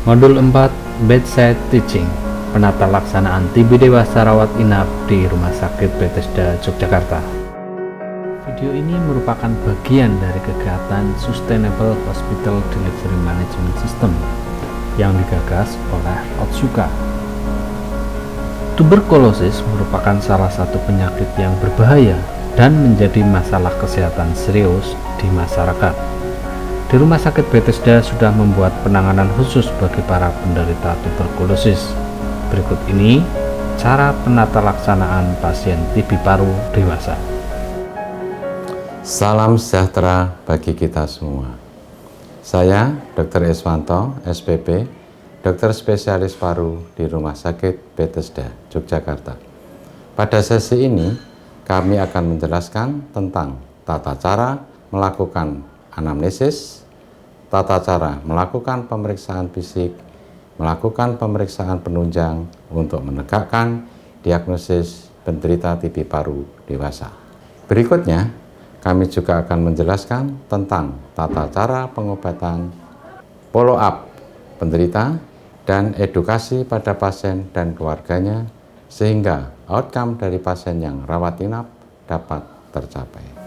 Modul 4 Bedside Teaching, penata laksanaan TB dewasa rawat inap di Rumah Sakit Bethesda, Yogyakarta. Video ini merupakan bagian dari kegiatan Sustainable Hospital Delivery Management System yang digagas oleh Otsuka. Tuberkulosis merupakan salah satu penyakit yang berbahaya dan menjadi masalah kesehatan serius di masyarakat. Di Rumah Sakit Bethesda sudah membuat penanganan khusus bagi para penderita tuberkulosis. Berikut ini cara penata laksanaan pasien TB paru dewasa. Salam sejahtera bagi kita semua. Saya Dr. Eswanto, SPP, dokter spesialis paru di Rumah Sakit Bethesda, Yogyakarta. Pada sesi ini, kami akan menjelaskan tentang tata cara melakukan anamnesis, tata cara melakukan pemeriksaan fisik, melakukan pemeriksaan penunjang untuk menegakkan diagnosis penderita TB paru dewasa. Berikutnya, kami juga akan menjelaskan tentang tata cara pengobatan, follow up penderita, dan edukasi pada pasien dan keluarganya sehingga outcome dari pasien yang rawat inap dapat tercapai.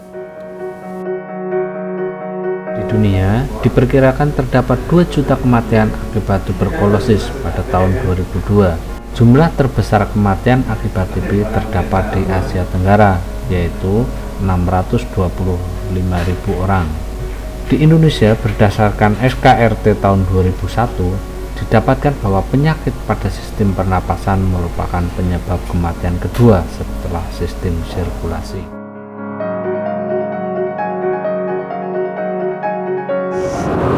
Di dunia, diperkirakan terdapat 2 juta kematian akibat tuberkulosis pada tahun 2002. Jumlah terbesar kematian akibat TB terdapat di Asia Tenggara, yaitu 625.000 orang. Di Indonesia, berdasarkan SKRT tahun 2001, didapatkan bahwa penyakit pada sistem pernapasan merupakan penyebab kematian kedua setelah sistem sirkulasi.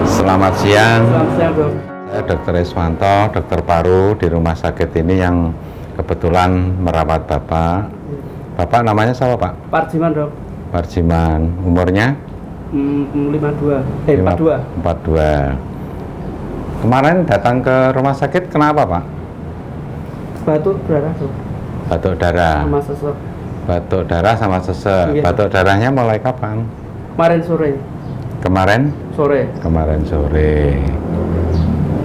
Selamat siang. Selamat siang, Dok. Saya Dr. Eswanto, dokter paru di rumah sakit ini yang kebetulan merawat Bapak. Bapak namanya siapa, Pak? Parjiman, Dok. Parjiman. Umurnya? 42. 42. Kemarin datang ke rumah sakit kenapa, Pak? Batuk darah, Dok. Batuk darah. Sama sesek. Batuk darah sama sesek. Iya. Batuk darahnya mulai kapan? Kemarin sore. Kemarin sore.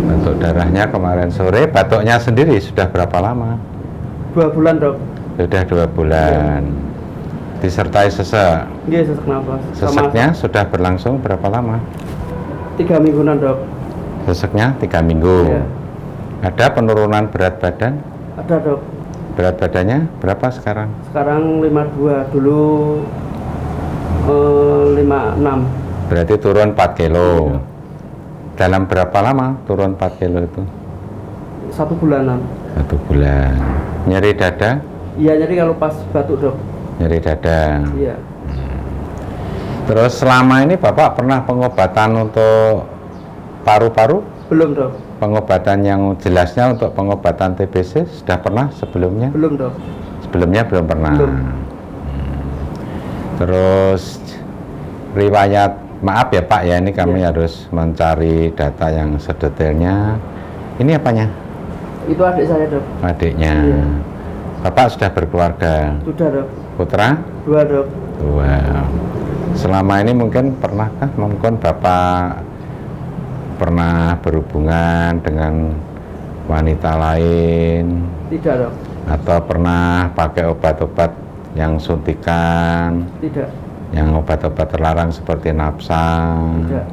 Batuk darahnya kemarin sore. Batuknya sendiri sudah berapa lama? 2 bulan, Dok. Sudah 2 bulan. Disertai sesek. Iya, sesek nafas. Seseknya sudah berlangsung berapa lama? 3 mingguan, Dok. Seseknya 3 minggu. Iya. Ada penurunan berat badan? Ada, Dok. Berat badannya berapa sekarang? Sekarang 52, dulu 56. Berarti turun 4 kilo. Iya. Dalam berapa lama turun 4 kilo itu? 1 bulanan. 1 bulan. Nyeri dada? Iya, jadi kalau pas batuk, Dok. Nyeri dada. Iya. Terus selama ini Bapak pernah pengobatan untuk paru-paru? Belum, Dok. Pengobatan yang jelasnya untuk pengobatan TBC sudah pernah sebelumnya? Belum, Dok. Sebelumnya belum pernah. Belum. Terus riwayat, maaf ya Pak ya, ini kami harus mencari data yang sedetailnya. Ini apanya? Itu adik saya, Dok. Adiknya. Iya. Bapak sudah berkeluarga? Sudah, Dok. Putra? 2, Dok. 2. Selama ini mungkin pernahkah Bapak pernah berhubungan dengan wanita lain? Tidak, Dok. Atau pernah pakai obat-obat yang suntikan? Tidak. Yang obat-obat terlarang seperti nafsa? Tidak.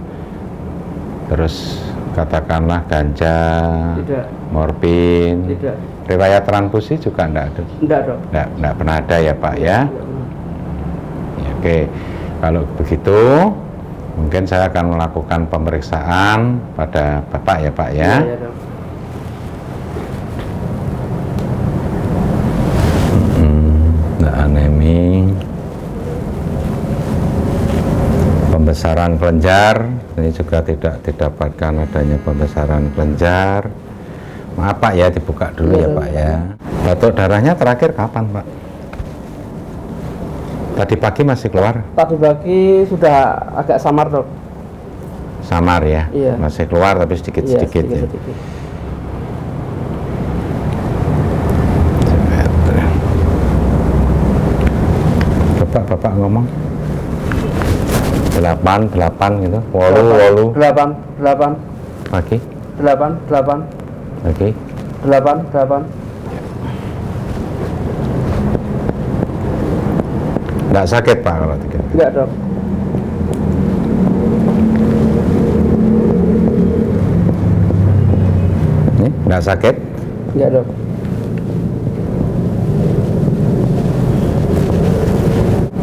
Terus katakanlah ganja? Tidak. Morfin? Tidak. Riwayat transfusi juga enggak ada? Enggak, Dok. Enggak pernah ada ya Pak ya? Tidak pernah. Ya, oke, kalau begitu mungkin saya akan melakukan pemeriksaan pada Bapak ya Pak ya. Iya, Dok. Anemi, pembesaran kelenjar, ini juga tidak didapatkan adanya pembesaran kelenjar. Maaf Pak ya, dibuka dulu ya Pak ya. Batuk darahnya terakhir kapan Pak? Tadi pagi masih keluar? Tadi pagi sudah agak samar, Dok. Samar ya? Iya. Masih keluar tapi sedikit-sedikit ya? sedikit. Bapak ngomong 8 gitu, 8 8 pagi 8. Oke. 8. Nggak sakit Pak kalau 3? Enggak, Dok. Nih, nggak sakit? Enggak, Dok.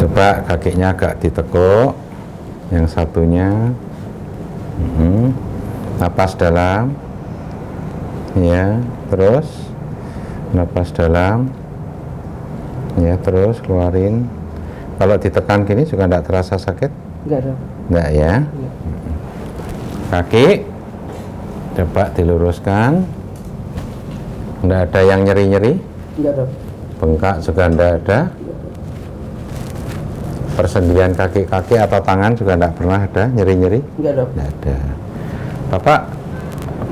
Coba kakinya agak ditekuk. Yang satunya. Napas dalam. Ya, terus napas dalam. Ya, terus keluarin. Kalau ditekan gini juga enggak terasa sakit? Enggak, Dok. Enggak ya? Enggak. Kaki coba diluruskan. Enggak ada yang nyeri-nyeri? Enggak, Dok. Bengkak juga enggak ada? Persendian kaki-kaki atau tangan juga enggak pernah ada nyeri-nyeri? Enggak, Dok. Enggak ada. Bapak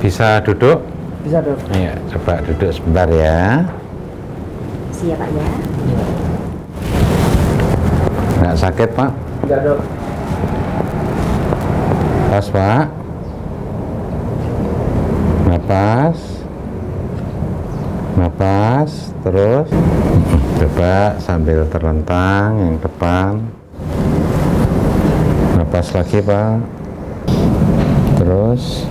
bisa duduk? Bisa, Dok. Iya, coba duduk sebentar ya. Siap Pak ya. Enggak sakit Pak? Enggak, Dok. Pas Pak. Napas, terus coba sambil terlentang yang depan. Napas lagi Pak. Terus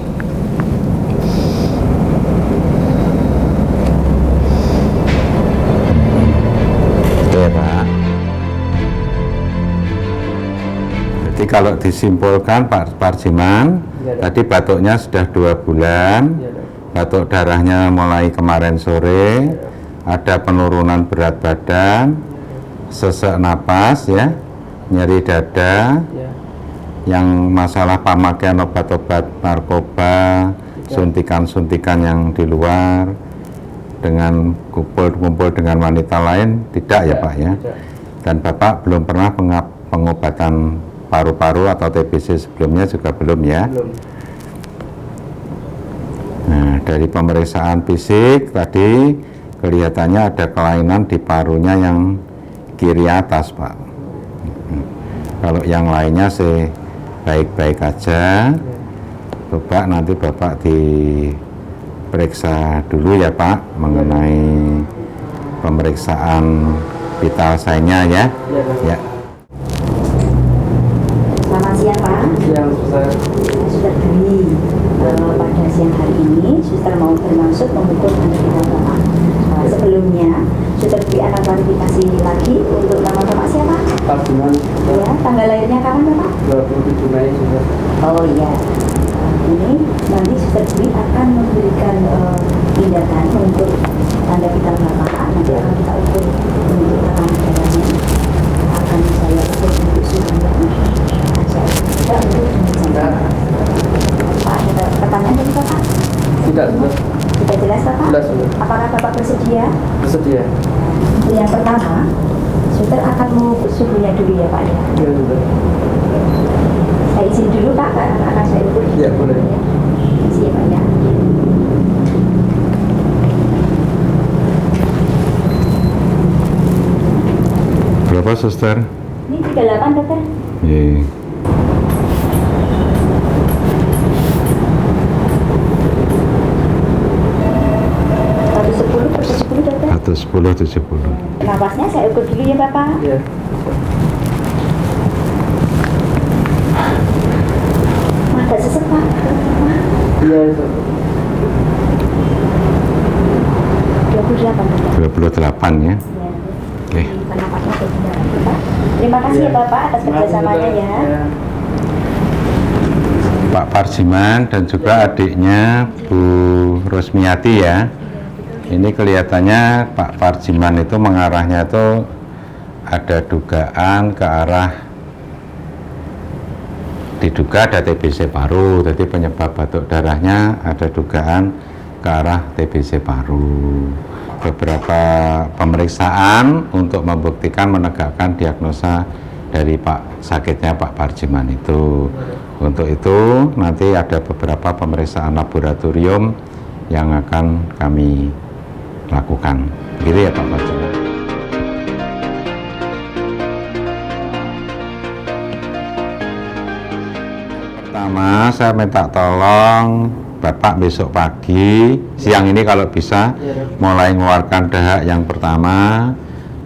oke Pak. Jadi kalau disimpulkan Pak Parjiman, Iya, Dok. tadi batuknya sudah 2 bulan. Iya, Dok. Batuk darahnya mulai kemarin sore, ada penurunan berat badan, sesak napas ya, nyeri dada, Ya. yang masalah pemakaian obat-obat narkoba, suntikan-suntikan yang di luar, dengan kumpul-kumpul dengan wanita lain, tidak ya Pak ya? Tidak. Dan Bapak belum pernah pengobatan paru-paru atau TBC sebelumnya juga belum ya? Belum. Nah, dari pemeriksaan fisik tadi kelihatannya ada kelainan di parunya yang kiri atas, Pak. Kalau yang lainnya sih baik-baik aja. Coba nanti Bapak diperiksa dulu ya, Pak, mengenai pemeriksaan vital sign-nya ya. Ya. Selamat siang Pak. Siang, Suster. Suster Dwi, pada siang hari ini Suster mau bermaksud membuka kita Bapak. Sebelumnya Suster Dwi akan klarifikasi lagi untuk nama Bapak siapa? Parjiman. Ya, tanggal lahirnya kapan Bapak? 27 Mei, Suster. Oh iya. Ini nanti Suster Dwi akan memberikan tindakan untuk tanda vital Bapak. Nanti akan kita ukur untuk tekanan darahnya. Akan saya ukur untuk suhunya. Tidak untuk Enggak. Pak, ada pertanyaan dari Bapak? Tidak, Suster. Sudah jelas Bapak? Jelas, Suster. Apakah Bapak bersedia? Bersedia. Untuk yang pertama, Suster akan mengukur suhunya dulu ya Pak ya. Iya, Suster. Saya izin dulu Pak, karena akan saya ukur. Ya, boleh. Ya. Siap Pak ya. Berapa, Suster? Ini 38 dokter. Iya. Satu 10 dokter. 110, 70. Napasnya saya ukur dulu ya Bapak. Iya. Agak sesek Pak. Iya, Suster. 28 dokter. 28 ya. Ya. Oke. Napasnya berjalan Bapak. Terima kasih ya Bapak atas kerjasamanya ya. Pak Parjiman dan juga adiknya Bu Rosmiati ya. Ini kelihatannya Pak Parjiman itu mengarahnya itu ada dugaan ke arah, diduga ada TBC paru, jadi penyebab batuk darahnya ada dugaan ke arah TBC paru. Beberapa pemeriksaan untuk membuktikan menegakkan diagnosa dari sakitnya Pak Parjiman itu. Untuk itu nanti ada beberapa pemeriksaan laboratorium yang akan kami lakukan. Begitu ya Pak Parjiman. Pertama saya minta tolong Bapak besok pagi, siang ini kalau bisa Iya, Dok. mulai mengeluarkan dahak yang pertama,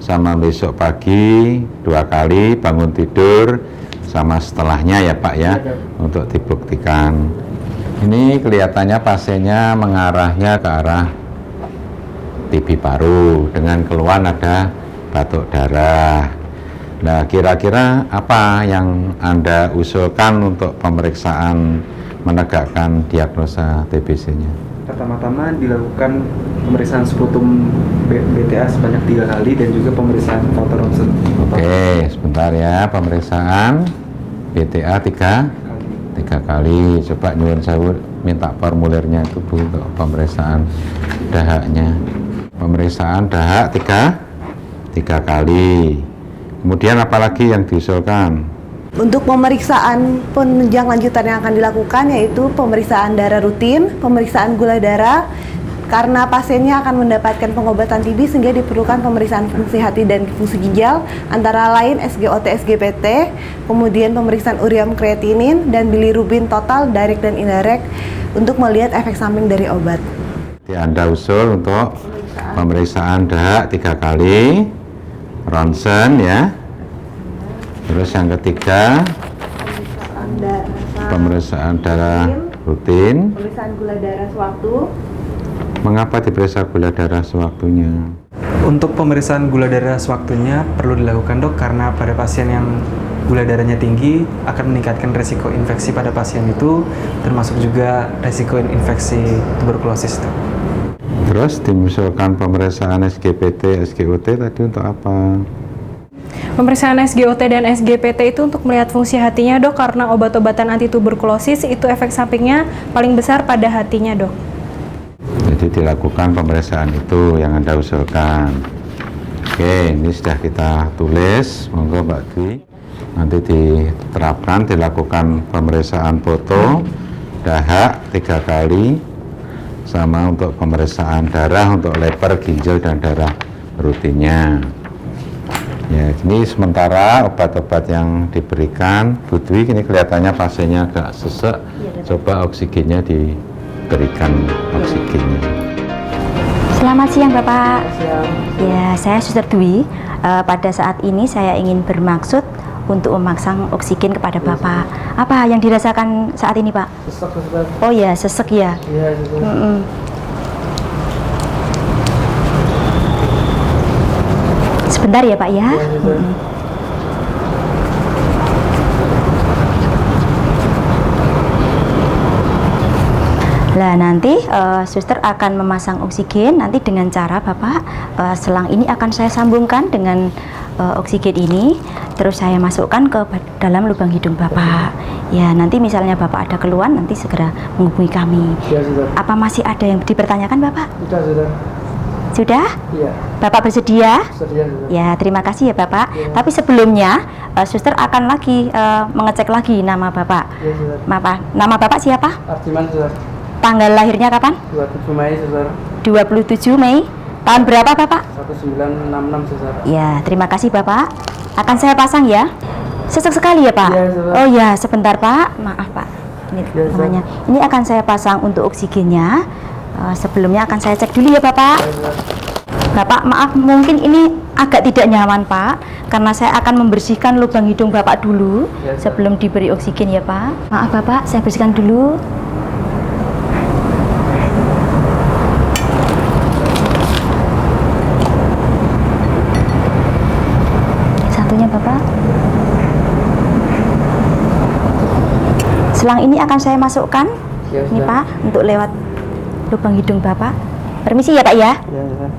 sama besok pagi 2 kali bangun tidur, sama setelahnya ya Pak ya, Iya, Dok. untuk dibuktikan. Ini kelihatannya pasiennya mengarahnya ke arah TB paru dengan keluhan ada batuk darah. Nah, kira-kira apa yang Anda usulkan untuk pemeriksaan menegakkan diagnosa TBC-nya? Pertama-tama dilakukan pemeriksaan sputum BTA sebanyak 3 kali dan juga pemeriksaan faktor ronsen. Oke, sebentar ya, pemeriksaan BTA 3 kali. Coba nyuwun sewu minta formulirnya itu Bu untuk pemeriksaan dahaknya. Pemeriksaan dahak 3 kali. Kemudian apalagi yang diusulkan? Untuk pemeriksaan penunjang lanjutan yang akan dilakukan yaitu pemeriksaan darah rutin, pemeriksaan gula darah, karena pasiennya akan mendapatkan pengobatan TB sehingga diperlukan pemeriksaan fungsi hati dan fungsi ginjal, antara lain SGOT, SGPT, kemudian pemeriksaan ureum kreatinin dan bilirubin total, direct dan indirect untuk melihat efek samping dari obat. Jadi Anda usul untuk pemeriksaan dahak 3 kali, ronsen ya. Terus yang ketiga, pemeriksaan darah rutin. Pemeriksaan gula darah sewaktu. Mengapa diperiksa gula darah sewaktunya? Untuk pemeriksaan gula darah sewaktunya perlu dilakukan Dok, karena pada pasien yang gula darahnya tinggi akan meningkatkan resiko infeksi pada pasien itu, termasuk juga resiko infeksi tuberkulosis Dok. Terus diusulkan pemeriksaan SGPT, SGOT tadi untuk apa? Pemeriksaan SGOT dan SGPT itu untuk melihat fungsi hatinya Dok, karena obat-obatan anti tuberkulosis itu efek sampingnya paling besar pada hatinya Dok. Jadi dilakukan pemeriksaan itu yang Anda usulkan. Oke, ini sudah kita tulis, monggo Mbak Dwi. Nanti diterapkan, dilakukan pemeriksaan foto, dahak 3 kali, sama untuk pemeriksaan darah untuk leper, ginjal, dan darah rutinnya. Ya, ini sementara obat-obat yang diberikan. Bu Dwi, ini kelihatannya pasiennya agak sesek. Coba oksigennya diberikan oksigennya. Selamat siang Bapak. Siang. Ya, saya Suster Dwi. Pada saat ini saya ingin bermaksud untuk memasang oksigen kepada Bapak. Apa yang dirasakan saat ini Pak? Sesek, Suster. Oh ya, sesek ya. Iya, Suster. Sebentar ya Pak ya. Iya, Suster. Nah nanti suster akan memasang oksigen nanti dengan cara Bapak selang ini akan saya sambungkan dengan oksigen ini, terus saya masukkan ke dalam lubang hidung Bapak. Ya nanti misalnya Bapak ada keluhan nanti segera menghubungi kami. Iya, Suster. Apa masih ada yang dipertanyakan Bapak? Sudah, Suster. Sudah? Iya. Bapak bersedia? Bersedia, Suster. Ya, terima kasih ya Bapak. Iya. Tapi sebelumnya, suster akan lagi mengecek lagi nama Bapak. Iya, Suster. Nama Bapak siapa? Artiman, Suster. Tanggal lahirnya kapan? 27 Mei, Suster. 27 Mei. Tahun berapa Bapak? 1966, Suster. Ya, terima kasih Bapak. Akan saya pasang ya. Sesek sekali ya Pak? Iya, Suster. Oh ya, sebentar Pak. Maaf Pak. Ini Iya, Suster. namanya. Ini akan saya pasang untuk oksigennya. Sebelumnya akan saya cek dulu ya Bapak. Iya, Suster. Bapak, maaf mungkin ini agak tidak nyaman Pak, karena saya akan membersihkan lubang hidung Bapak dulu Ya, Pak. sebelum diberi oksigen ya Pak. Maaf Bapak, saya bersihkan dulu. Satunya Bapak. Selang ini akan saya masukkan, Ya, nih Suster. Pak, untuk lewat lubang hidung Bapak. Permisi ya Pak ya. Iya, Suster.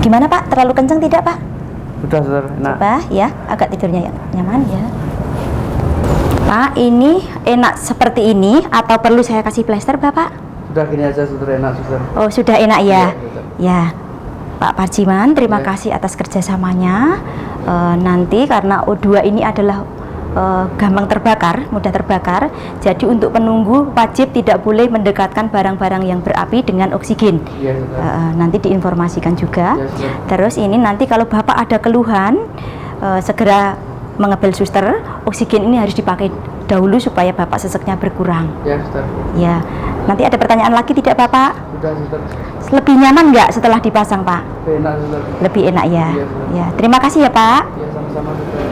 Gimana Pak? Terlalu kencang tidak Pak? Sudah, Suster. Enak. Coba ya, agak tidurnya nyaman ya. Pak, ini enak seperti ini atau perlu saya kasih plester Bapak? Sudah gini aja, Suster. Enak, Suster. Oh sudah enak ya? Iya, Suster. Ya, Pak Parjiman, terima Iya. kasih atas kerjasamanya. Nanti karena O2 ini adalah gampang terbakar, mudah terbakar. Jadi untuk penunggu wajib tidak boleh mendekatkan barang-barang yang berapi dengan oksigen. Iya, Suster. Nanti diinformasikan juga. Iya, Suster. Terus ini nanti kalau Bapak ada keluhan, segera mengambil suster. Oksigen ini harus dipakai dahulu supaya Bapak seseknya berkurang. Ya suster. Ya, nanti ada pertanyaan lagi tidak Bapak? Sudah suster. Lebih nyaman nggak setelah dipasang Pak? Enak suster. Lebih enak ya? Iya, suster. Ya, terima kasih ya Pak. Ya sama-sama suster.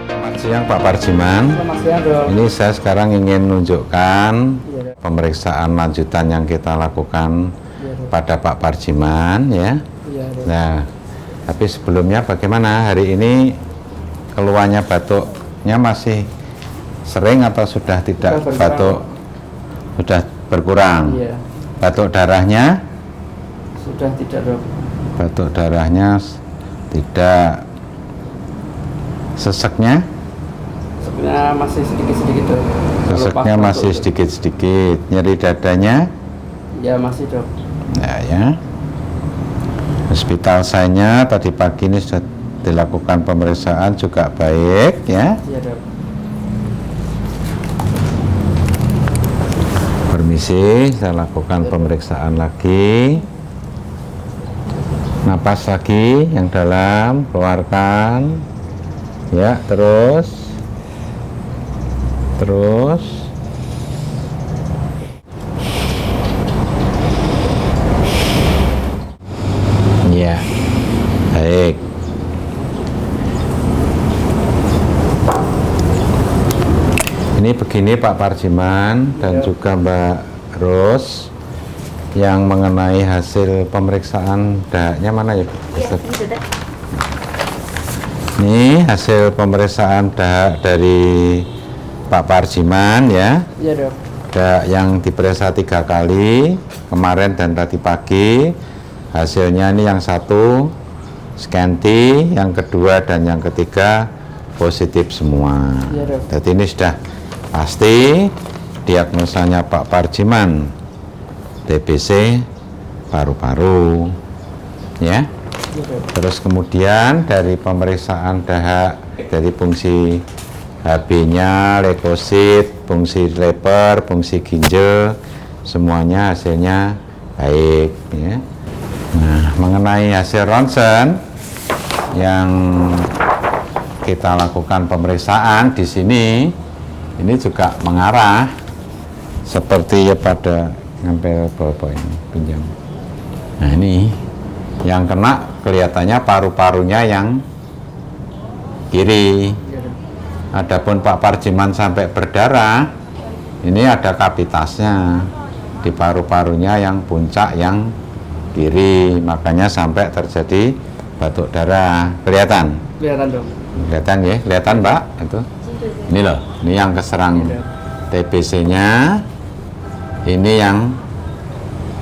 Selamat siang Pak Parjiman. Selamat siang dok. Ini saya sekarang ingin menunjukkan Iya, Dok. pemeriksaan lanjutan yang kita lakukan Iya, Dok. pada Pak Parjiman ya. Iya dok. Nah, tapi sebelumnya bagaimana hari ini keluarnya batuknya masih sering atau sudah tidak Sudah berkurang. batuk? Sudah berkurang. Iya. Batuk darahnya? Sudah tidak dok. Batuk darahnya tidak. Seseknya? Sebenarnya masih sedikit-sedikit dok. Kalau Seseknya pas masih batuk, sedikit-sedikit. Nyeri dadanya? ya masih dok. Nah ya. Hospital saya tadi pagi ini sudah dilakukan pemeriksaan juga baik ya. Iya dok. Permisi, saya lakukan pemeriksaan lagi. Napas lagi yang dalam, keluarkan. Ya, terus. Ya, baik. Ini begini Pak Parjiman dan juga Mbak Ros yang mengenai hasil pemeriksaan dahaknya mana ya? Iya, Ini hasil pemeriksaan dahak dari Pak Parjiman ya. Iya dok. Dahak yang diperiksa 3 kali kemarin dan tadi pagi. Hasilnya ini yang satu scanty, yang kedua dan yang ketiga positif semua. Iya dok. Jadi ini sudah pasti diagnosanya Pak Parjiman TBC paru-paru ya. Iya dok. Terus kemudian dari pemeriksaan dahak dari fungsi HB-nya, leukosit, fungsi leber, fungsi ginjal, semuanya hasilnya baik ya. Nah, mengenai hasil ronsen yang kita lakukan pemeriksaan di sini, ini juga mengarah seperti ya pada ngambil bawa ini pinjam. Nah ini yang kena kelihatannya paru-parunya yang kiri. Iya dok. Adapun Pak Parjiman sampai berdarah, ini ada kavitasnya di paru-parunya yang puncak yang kiri, makanya sampai terjadi batuk darah. Kelihatan? Kelihatan dok. Kelihatan ya? Kelihatan Mbak? Itu. Ini loh, ini yang keserang TBC-nya, ini yang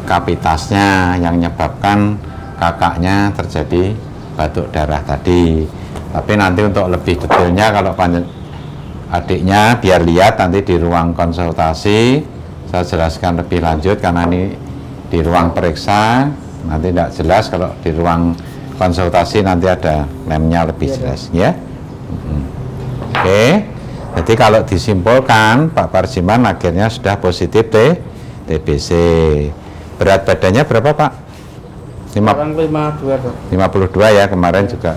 kavitasnya yang menyebabkan kakaknya terjadi batuk darah tadi. Tapi nanti untuk lebih detailnya kalau adiknya biar lihat nanti di ruang konsultasi saya jelaskan lebih lanjut karena ini di ruang periksa nanti tidak jelas, kalau di ruang konsultasi nanti ada lemnya lebih jelas ya. Oke, jadi kalau disimpulkan Pak Parjiman akhirnya sudah positif TBC. Berat badannya berapa Pak? Sekarang 52 dok. 52 ya, kemarin juga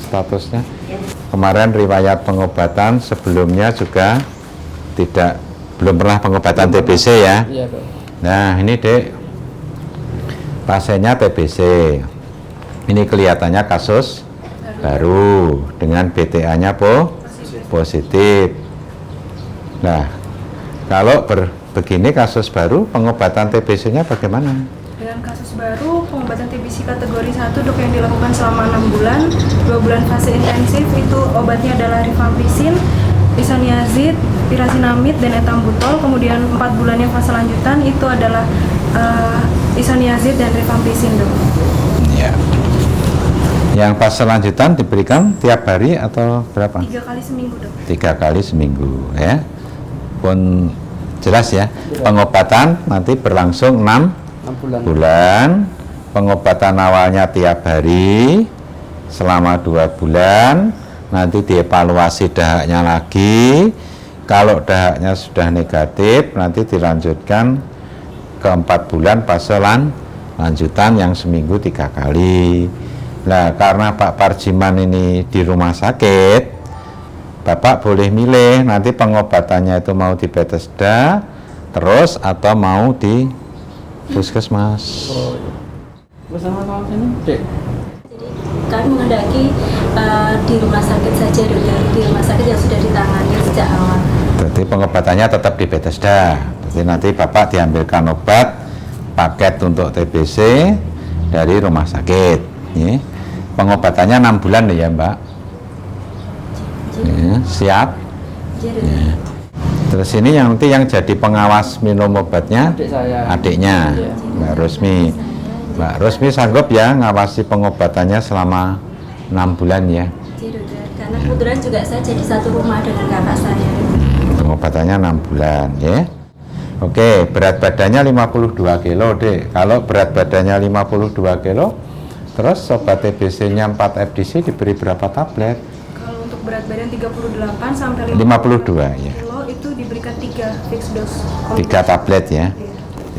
statusnya. Kemarin riwayat pengobatan sebelumnya juga belum pernah pengobatan TBC ya. Iya dok. Nah ini dek, pasiennya TBC. Ini kelihatannya kasus baru dengan BTA-nya positif. Nah kalau begini kasus baru, pengobatan TBC-nya bagaimana? Dengan kasus baru, pengobatan TBC kategori 1 dok yang dilakukan selama 6 bulan, 2 bulan fase intensif itu obatnya adalah rifampicin, isoniazid, pirazinamid, dan etambutol. Kemudian 4 bulan yang fase lanjutan itu adalah isoniazid dan rifampicin dok. Ya. Yang fase lanjutan diberikan tiap hari atau berapa? 3 kali seminggu dok. 3 kali seminggu ya. Pun jelas ya. Pengobatan nanti berlangsung 6 6 bulan. bulan. Pengobatan awalnya tiap hari selama 2 bulan. Nanti dievaluasi dahaknya lagi. Kalau dahaknya sudah negatif, nanti dilanjutkan ke 4 bulan fase lanjutan yang seminggu 3 kali. Nah, karena Pak Parjiman ini di rumah sakit, Bapak boleh milih nanti pengobatannya itu mau di Bethesda terus atau mau di puskesmas. Bersama-sama sini, Dek. Kami menghendaki di rumah sakit saja, dokter, di rumah sakit yang sudah ditangani sejak awal. Jadi pengobatannya tetap di Bethesda. Jadi nanti Bapak diambilkan obat paket untuk TBC dari rumah sakit. Ya. Pengobatannya 6 bulan ya Mbak. Ya, siap. Ya. Terus ini yang nanti yang jadi pengawas minum obatnya Adik saya. adiknya, Iya. Mbak Rusmi. Mbak Rusmi sanggup ya ngawasi pengobatannya selama 6 bulan ya. Jadi dokter, karena kebetulan juga saya jadi satu rumah dengan kakak saya. Pengobatannya 6 bulan ya. Oke, berat badannya 52 kilo deh. Kalau berat badannya 52 kilo, terus obat TBC-nya 4 FDC diberi berapa tablet? Kalau untuk berat badan 38 sampai 52 ya. kilo itu diberikan 3 fix dose. 3 tablet ya. Iya.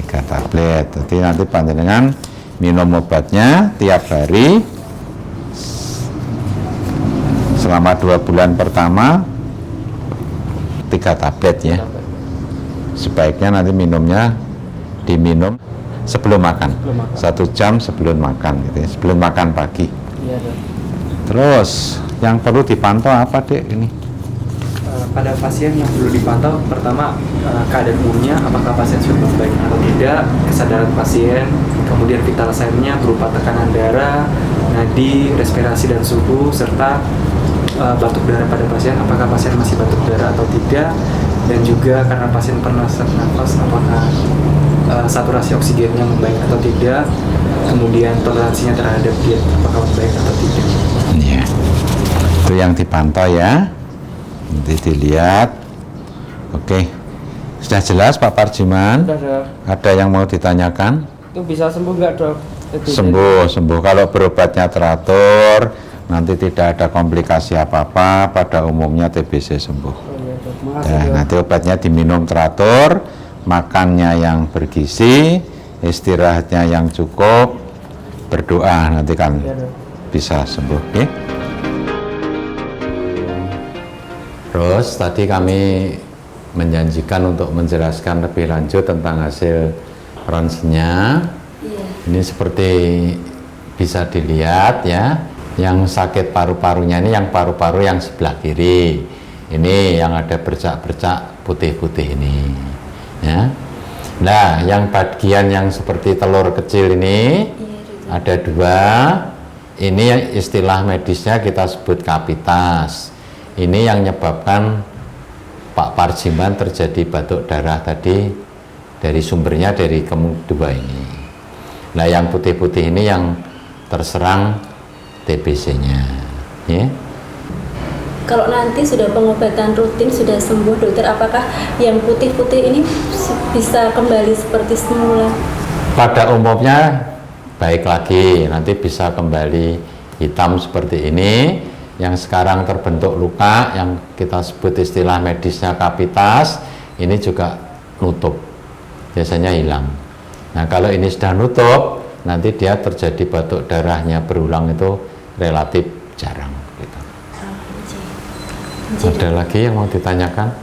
3 tablet. Jadi nanti panjenengan minum obatnya tiap hari selama 2 bulan pertama 3 tablet ya. Sebaiknya nanti minumnya diminum sebelum makan, 1 jam sebelum makan gitu ya, sebelum makan pagi. Iya, Dok. Terus yang perlu dipantau apa Dek ini? Pada pasien yang perlu dipantau, pertama keadaan umumnya, apakah pasien sudah membaik atau tidak, kesadaran pasien, kemudian vital sign-nya berupa tekanan darah, nadi, respirasi dan suhu, serta batuk darah pada pasien, apakah pasien masih batuk darah atau tidak, dan juga karena pasien pernah sesak nafas, apakah saturasi oksigennya membaik atau tidak, kemudian toleransinya terhadap diet apakah membaik atau tidak. Iya. Itu yang dipantau ya. Nanti dilihat. Oke. Sudah jelas Pak Parjiman? Sudah, Dok. Ada yang mau ditanyakan? Itu bisa sembuh nggak, Dok? TBC? Sembuh. Kalau berobatnya teratur, nanti tidak ada komplikasi apa-apa, pada umumnya TBC sembuh. Oh iya, Dok. Makasih, Ya, Dok. nanti obatnya diminum teratur, makannya yang bergizi, istirahatnya yang cukup, berdoa nanti kan Iya, Dok. bisa sembuh. Oke? Terus tadi kami menjanjikan untuk menjelaskan lebih lanjut tentang hasil ronsennya. Iya. Ini seperti bisa dilihat ya, yang sakit paru-parunya ini yang paru-paru yang sebelah kiri. Ini yang ada bercak-bercak putih-putih ini. Ya. Nah, yang bagian yang seperti telur kecil ini ada 2. Ini yang istilah medisnya kita sebut kavitas. Ini yang menyebabkan Pak Parjiman terjadi batuk darah tadi dari sumbernya dari kemung 2 ini. Nah, yang putih-putih ini yang terserang TBC-nya. Ya. Kalau nanti sudah pengobatan rutin, sudah sembuh, dokter, apakah yang putih-putih ini bisa kembali seperti semula? Pada umumnya baik lagi, nanti bisa kembali hitam seperti ini. Yang sekarang terbentuk luka, yang kita sebut istilah medisnya kavitas, ini juga nutup, biasanya hilang. Nah, kalau ini sudah nutup, nanti dia terjadi batuk darahnya berulang itu relatif jarang. Gitu. Ada lagi yang mau ditanyakan?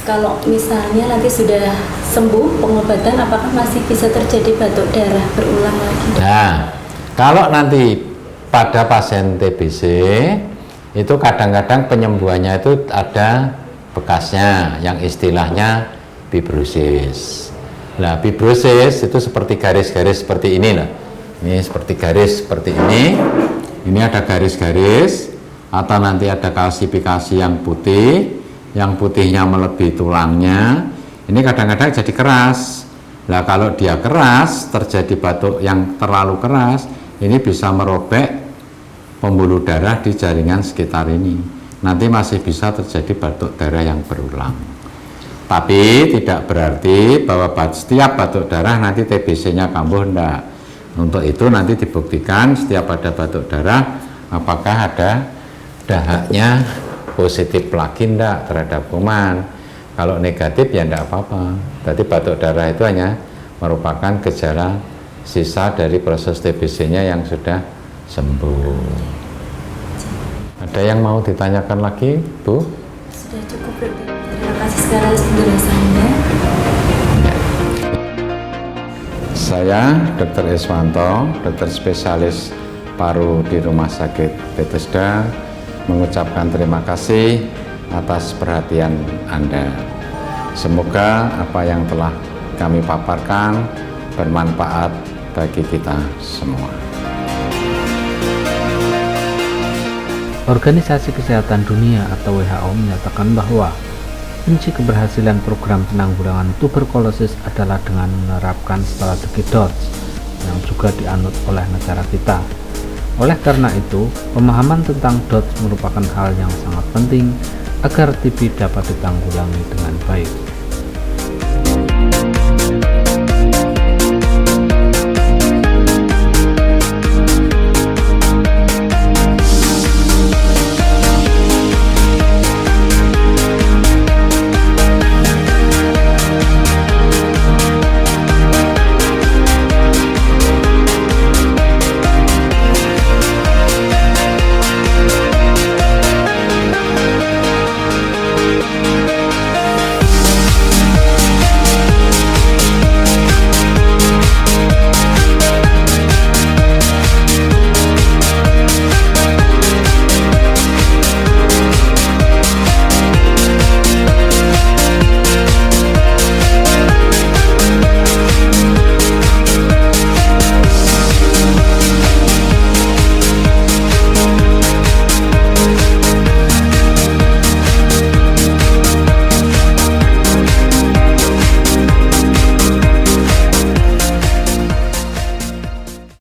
Kalau misalnya nanti sudah sembuh pengobatan, apakah masih bisa terjadi batuk darah berulang lagi? Nah, kalau nanti pada pasien TBC itu kadang-kadang penyembuhannya itu ada bekasnya, yang istilahnya fibrosis. Nah, fibrosis itu seperti garis-garis seperti ini lah. Ini seperti garis seperti ini. Ini ada garis-garis, atau nanti ada kalsifikasi yang putih, yang putihnya melebihi tulangnya. Ini kadang-kadang jadi keras. Nah, kalau dia keras, terjadi batuk yang terlalu keras, ini bisa merobek pembuluh darah di jaringan sekitar ini. Nanti masih bisa terjadi batuk darah yang berulang. Tapi tidak berarti bahwa setiap batuk darah nanti TBC-nya kambuh, enggak. Untuk itu nanti dibuktikan setiap ada batuk darah apakah ada dahaknya positif lagi enggak terhadap kuman. Kalau negatif ya enggak apa-apa. Berarti batuk darah itu hanya merupakan gejala sisa dari proses TBC-nya yang sudah sembuh. Ada yang mau ditanyakan lagi, Bu? Sudah cukup, dokter. Terima kasih sekali atas penjelasannya. Saya Dr. Iswanto, dokter spesialis paru di Rumah Sakit Bethesda, mengucapkan terima kasih atas perhatian Anda. Semoga apa yang telah kami paparkan bermanfaat bagi kita semua. Organisasi Kesehatan Dunia atau WHO menyatakan bahwa kunci keberhasilan program penanggulangan tuberkulosis adalah dengan menerapkan strategi DOTS yang juga dianut oleh negara kita. Oleh karena itu, pemahaman tentang DOTS merupakan hal yang sangat penting agar TB dapat ditanggulangi dengan baik.